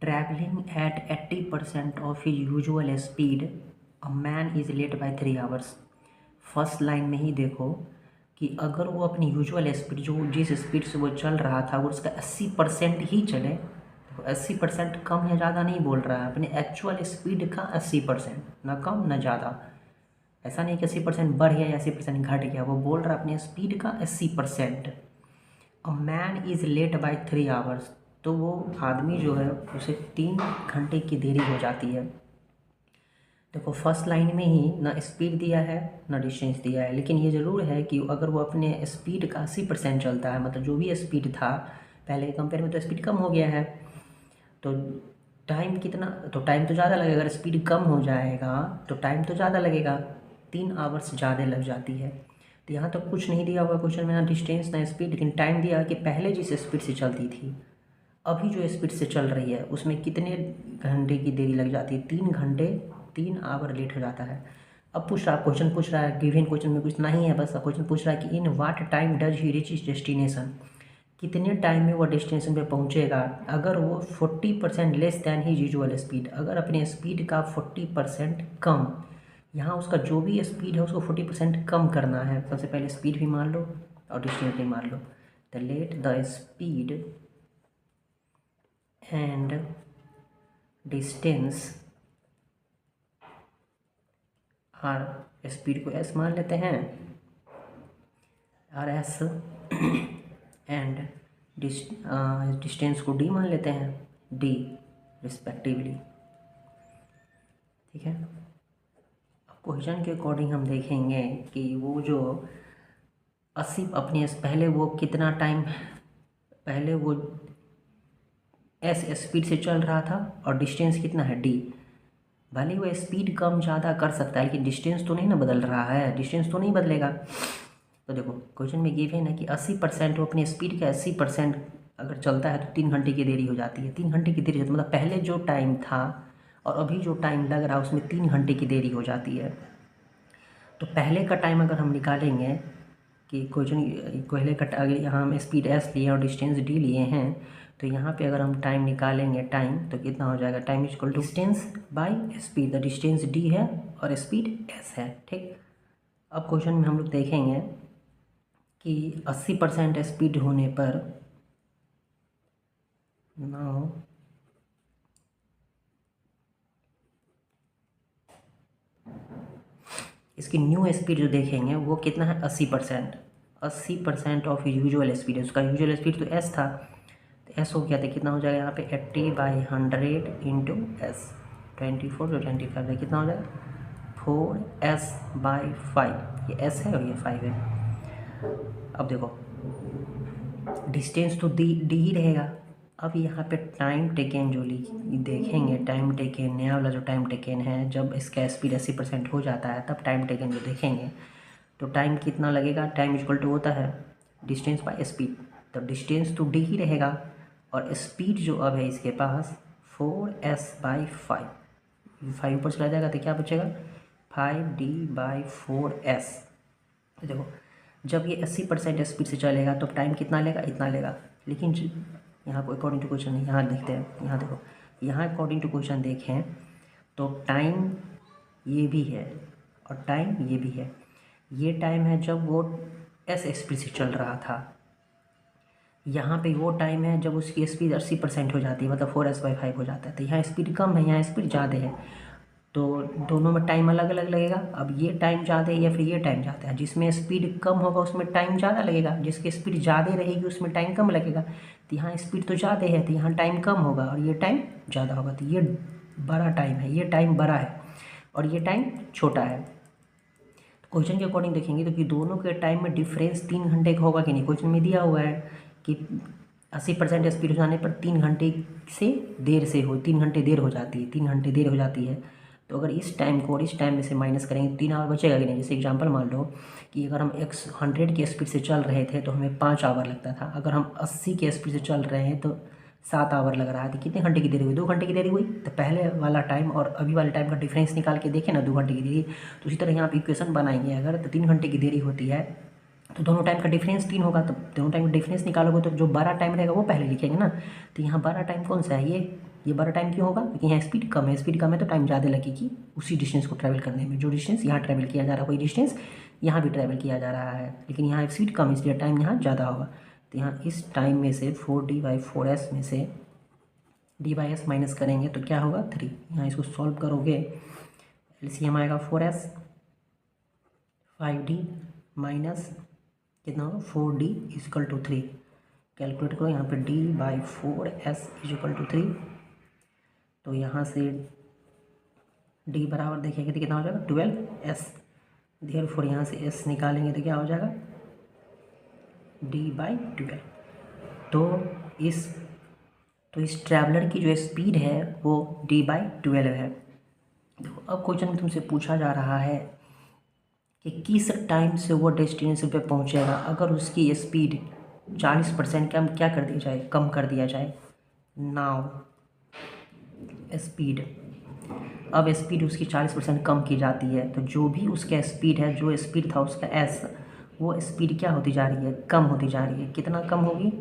Travelling at 80% of his usual speed a man is late by 3 hours. First line में ही देखो कि अगर वो अपनी यूजुअल स्पीड जो जिस स्पीड से वो चल रहा था वो उसका 80% ही चले, तो 80% कम या ज़्यादा नहीं बोल रहा है, अपने एक्चुअल स्पीड का 80%, ना कम ना ज़्यादा। ऐसा नहीं कि 80% बढ़ गया या 80% घट गया, वो बोल रहा है अपने स्पीड का 80%। A man is late by 3 hours, तो वो आदमी जो है उसे 3 घंटे की देरी हो जाती है। देखो फर्स्ट लाइन में ही ना स्पीड दिया है ना डिस्टेंस दिया है, लेकिन ये ज़रूर है कि अगर वो अपने स्पीड का 80% चलता है, मतलब जो भी स्पीड था पहले के कंपेयर में तो स्पीड कम हो गया है, तो टाइम कितना, तो टाइम तो ज़्यादा लगेगा। अगर स्पीड कम हो जाएगा तो टाइम तो ज़्यादा लगेगा, 3 आवर्स ज़्यादा लग जाती है। तो यहाँ तो कुछ नहीं दिया हुआ क्वेश्चन में, ना डिस्टेंस ना स्पीड, लेकिन टाइम दिया कि पहले जिस स्पीड से चलती थी अभी जो स्पीड से चल रही है उसमें कितने घंटे की देरी लग जाती है, 3 घंटे, 3 आवर लेट हो जाता है। अब क्वेश्चन पूछ रहा है, गिवन क्वेश्चन में कुछ नहीं है, बस क्वेश्चन पूछ रहा है कि in what time does he reach is destination, कितने टाइम में वो डेस्टिनेशन पे पहुंचेगा अगर वो 40% लेस दैन ही यूजुअल स्पीड, अगर अपने स्पीड का 40% कम, यहाँ उसका जो भी स्पीड है उसको 40% कम करना है। सबसे पहले स्पीड भी मान लो और डिस्टेंस भी मान लो। The let the speed and distance are, speed को एस मान लेते हैं, आर एस, एंड डिस्टेंस को डी मान लेते हैं, डी रिस्पेक्टिवली। ठीक है, अब क्वेश्चन के अकॉर्डिंग हम देखेंगे कि वो जो 80 अपने पहले वो कितना टाइम पहले वो एस स्पीड से चल रहा था और डिस्टेंस कितना है डी, भले वो स्पीड कम ज़्यादा कर सकता है लेकिन डिस्टेंस तो नहीं ना बदल रहा है, डिस्टेंस तो नहीं बदलेगा। तो देखो क्वेश्चन में गिवन है कि 80% वो अपने स्पीड का 80% अगर चलता है तो 3 घंटे की देरी हो जाती है। 3 घंटे की देरी होती है मतलब पहले जो टाइम था और अभी जो टाइम लग रहा है उसमें 3 घंटे की देरी हो जाती है। तो पहले का टाइम अगर हम निकालेंगे कि क्वेश्चन पहले का अगर यहाँ हम स्पीड एस लिए और डिस्टेंस डी लिए हैं, तो यहाँ पे अगर हम टाइम निकालेंगे टाइम तो कितना हो जाएगा, time is equal to distance by speed. The distance D है और स्पीड एस है। ठीक, अब क्वेश्चन में हम लोग देखेंगे कि 80% स्पीड होने पर नाउ इसकी न्यू स्पीड जो देखेंगे वो कितना है 80%। 80% ऑफ यूजुअल स्पीड है, उसका यूजुअल स्पीड तो एस था, तो एस हो गया तो कितना हो जाएगा यहाँ पे 80/100 इंटू एस, 24 जो 25 है कितना हो जाएगा 4s/5, ये एस है और ये 5 है। अब देखो डिस्टेंस तो डी ही रहेगा। अब यहाँ पे टाइम टेकन जो देखेंगे, टाइम टेकन नया वाला जो टाइम टेकन है, जब इसका स्पीड 80% हो जाता है तब टाइम टेकन जो देखेंगे तो टाइम कितना लगेगा, टाइम इक्वल टू होता है डिस्टेंस बाय स्पीड, तो डिस्टेंस तो डी ही रहेगा और स्पीड जो अब है इसके पास 4s/5, 5 ऊपर चला जाएगा तो क्या बचेगा 5d/4s। तो देखो जब ये 80% स्पीड से चलेगा तो टाइम कितना लेगा, इतना लेगा, लेकिन यहाँ को अकॉर्डिंग टू क्वेश्चन नहीं, यहाँ देखते हैं, यहाँ देखो, यहाँ अकॉर्डिंग टू क्वेश्चन देखें तो टाइम ये भी है और टाइम ये भी है। ये टाइम है जब वो एस स्पीड से चल रहा था, यहाँ पे वो टाइम है जब उसकी स्पीड 80% हो जाती है, मतलब 4s/5 हो जाता है। तो यहाँ स्पीड कम है, यहाँ स्पीड ज़्यादा है, तो दोनों में टाइम अलग अलग लगेगा। अब ये टाइम ज़्यादा है या फिर ये टाइम ज़्यादा है, जिसमें स्पीड कम होगा उसमें टाइम ज़्यादा लगेगा, जिसकी स्पीड ज़्यादा रहेगी उसमें टाइम कम लगेगा। तो यहाँ स्पीड तो ज़्यादा है तो यहाँ टाइम कम होगा और ये टाइम ज़्यादा होगा, तो ये बड़ा टाइम है, ये टाइम बड़ा है और ये टाइम छोटा है। क्वेश्चन के अकॉर्डिंग देखेंगे तो कि दोनों के टाइम में डिफरेंस 3 घंटे का होगा कि नहीं। क्वेश्चन में दिया हुआ है कि 80% स्पीड हो जाने पर 3 घंटे से देर से हो, 3 घंटे देर हो जाती है, 3 घंटे देर हो जाती है। तो अगर इस टाइम को और इस टाइम में से माइनस करेंगे 3 आवर बचेगा कि नहीं। जैसे एग्जांपल मान लो कि अगर हम 100 की स्पीड से चल रहे थे तो हमें 5 आवर लगता था, अगर हम 80 की स्पीड से चल रहे हैं तो 7 आवर लग रहा है, तो कितने घंटे की देरी हुई, 2 घंटे की देरी हुई। तो पहले वाला टाइम और अभी वाले टाइम का डिफरेंस निकाल के देखें ना, 2 घंटे की देरी। तो उसी तरह यहाँ पे इक्वेशन बनाएंगे, अगर तो 3 घंटे की देरी होती है तो दोनों टाइम का डिफरेंस 3 होगा, तो दोनों टाइम का डिफरेंस निकालोगे तो जो बड़ा टाइम रहेगा वो पहले लिखेंगे ना। तो यहाँ बड़ा टाइम कौन सा है, ये ये बड़ा टाइम क्यों होगा? क्योंकि यहाँ स्पीड कम है, स्पीड कम है तो टाइम ज़्यादा लगेगी उसी डिस्टेंस को ट्रैवल करने में। जो डिस्टेंस यहाँ ट्रैवल किया जा रहा है वही डिस्टेंस यहाँ भी ट्रैवल किया जा रहा है, लेकिन यहाँ स्पीड कम है इसलिए टाइम यहाँ ज़्यादा होगा। तो यहाँ इस टाइम में से 4d/4s में से d/s माइनस करेंगे तो क्या होगा? 3। यहाँ इसको सॉल्व करोगे एलसीएम आएगा 4s, 5d माइनस कितना होगा? 4d equal to 3। कैलकुलेट करो यहाँ पे d/4s इक्वल टू 3। तो यहाँ से d बराबर देखेंगे तो कितना हो जाएगा? 12s। देयरफॉर यहाँ से s निकालेंगे तो क्या हो जाएगा? d/12। तो इस ट्रैवलर की जो स्पीड है वो d/12 है। देखो अब क्वेश्चन में तुमसे पूछा जा रहा है कि किस टाइम से वो डेस्टिनेशन पे पहुंचेगा अगर उसकी स्पीड 40% क्या कर दिया जाए? कम कर दिया जाए। नाउ स्पीड, अब स्पीड उसकी 40% कम की जाती है तो जो भी उसका स्पीड है, जो स्पीड था उसका एस, वो स्पीड क्या होती जा रही है? कम होती जा रही है। कितना कम होगी?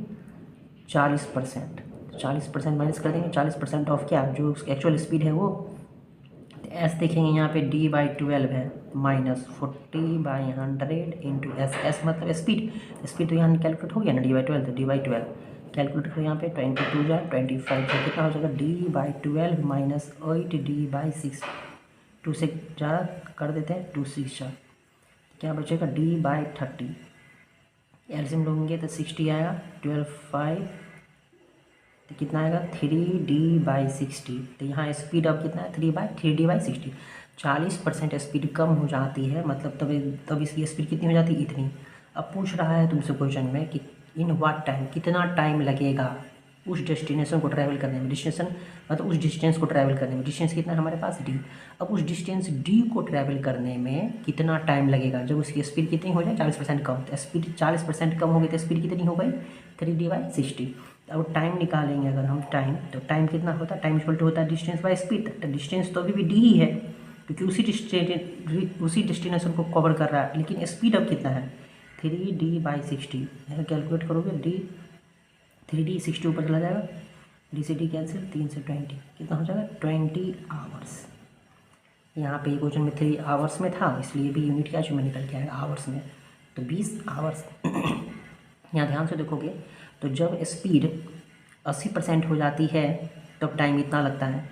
40%। 40% माइनस कर देंगे, 40% ऑफ क्या? जो उसकी एक्चुअल स्पीड है वो। एस देखेंगे यहाँ पे d/12 है माइनस 40/100 इंटू एस। एस मतलब स्पीड, स्पीड तो यहाँ कैलकुलेट हो गया ना d/12, तो d/12 कैलकुलेट करो यहाँ पे 22 जा 25 जा कितना हो जाएगा? d/12 minus 8d/6। 2 से ज़्यादा कर देते हैं, 2 6 जा क्या बचेगा? d/30। एलसीएम लोगे तो 60 आएगा, 12 5 तो कितना आएगा? 3d/60। तो यहाँ स्पीड अब कितना है? 3d/60। 40% स्पीड कम हो जाती है, मतलब तब इसकी स्पीड कितनी हो जाती है? इतनी। अब पूछ रहा है तुमसे क्वेश्चन में कि इन व्हाट टाइम, कितना टाइम लगेगा उस डेस्टिनेशन को ट्रैवल करने में। डिस्टेंस मतलब उस डिस्टेंस को ट्रैवल करने में। डिस्टेंस कितना है हमारे पास? d। अब उस डिस्टेंस d को ट्रैवल करने में कितना टाइम लगेगा जब उसकी स्पीड कितनी हो जाए? 40% कम। तो स्पीड 40% कम हो गई तो स्पीड कितनी हो गई? 3d/60। अब टाइम निकालेंगे अगर हम टाइम, तो टाइम कितना होता है? टाइम इक्वल टू होता है डिस्टेंस बाय स्पीड। तो डिस्टेंस तो अभी भी d ही है क्योंकि उसी डेस्टिनेशन को कवर कर रहा है, लेकिन स्पीड अब कितना है? 3d/60। यहाँ कैलकुलेट करोगे d 3d 60 ऊपर चला जाएगा, d से d कैंसिल, 3 से 20 कितना हो जाएगा? 20 आवर्स। यहाँ पे क्वेश्चन में 3 आवर्स में था इसलिए भी यूनिट क्या में निकल के आएगा आवर्स में, तो 20 आवर्स। यहाँ ध्यान से देखोगे तो जब स्पीड 80% हो जाती है तब टाइम इतना लगता है।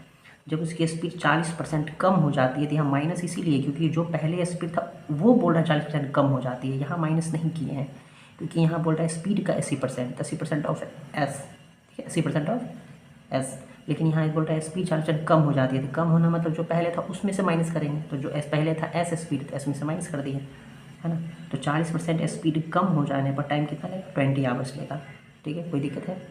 जब उसकी स्पीड 40% कम हो जाती है तो यहाँ माइनस इसीलिए क्योंकि जो पहले स्पीड था वो बोल रहा है 40% कम हो जाती है, यहाँ माइनस नहीं किए हैं क्योंकि यहाँ बोल रहा है स्पीड का 80%, 80% ऑफ एस, ठीक है 80% ऑफ एस। लेकिन यहाँ बोल रहा है स्पीड 40% कम हो जाती है, तो कम होना मतलब जो पहले था उसमें से माइनस करेंगे, तो जो पहले था एस स्पीड तो एस में से माइनस कर दिए, है ना। तो 40% स्पीड कम हो जाने पर टाइम कितना लेगा? 20 आवर्स लेगा। ठीक है, कोई दिक्कत है?